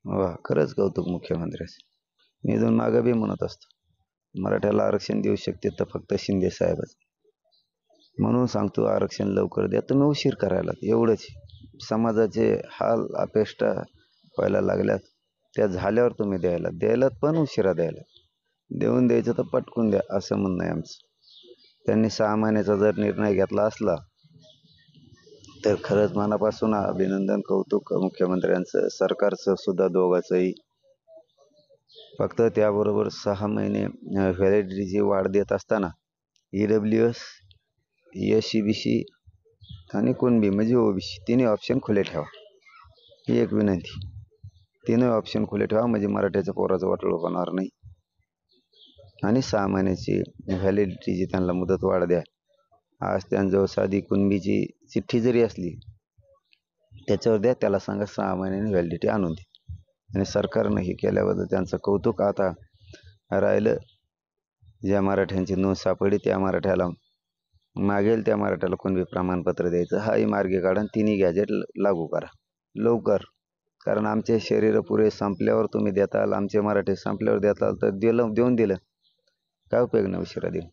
वा, खरंच कौतुक मुख्यमंत्र्याचं. मी इथून मागं बी म्हणत असतो, मराठ्याला आरक्षण देऊ शकते तर फक्त शिंदे साहेबच. म्हणून सांगतो आरक्षण लवकर द्या. तुम्ही उशीर करायला एवढंच. समाजाचे हाल अपेष्टा व्हायला लागल्यात, त्या झाल्यावर तुम्ही द्यायलात पण उशिरा द्यायला. देऊन द्यायचं तर पटकून द्या असं म्हणणं आहे आमचं. त्यांनी 6 महिन्याचा जर निर्णय घेतला असला तर खरंच मनापासून अभिनंदन, कौतुक मुख्यमंत्र्यांचं, सरकारचं सुद्धा दोघांचंही. फक्त त्याबरोबर 6 महिने व्हॅलिडिटीची वाढ देत असताना EWS, SC-BC आणि कुणबी म्हणजे OBC तिन्ही ऑप्शन खुले ठेवा, ही एक विनंती. तिन्ही ऑप्शन खुले ठेवा म्हणजे मराठ्याच्या पोराचं वाटोळं होणार नाही. आणि 6 महिन्याची व्हॅलिडिटीची त्यांना मुदत वाढ द्या. आज त्यांच्याजवळ साधी कुणबीची चिठ्ठी जरी असली त्याच्यावर द्या, त्याला सांगा 6 महिन्यांनी व्हॅलिडिटी आणून दे. आणि सरकारनं हे केल्याबद्दल त्यांचं कौतुक. आता राहिलं ज्या मराठ्यांची नोंद सापडली त्या मराठ्याला मागेल त्या मराठ्याला कुणबी प्रमाणपत्र द्यायचं, हाही मार्गी काढा. तिन्ही गॅजेट लागू करा लवकर. कारण आमचे शरीर पुरे संपल्यावर तुम्ही देताल, आमचे मराठे संपल्यावर देताल तर देऊन दिलं काय उपयोग नाही उशिरा देऊन.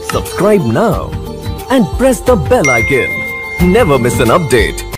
Subscribe now and press the bell icon. Never miss an update.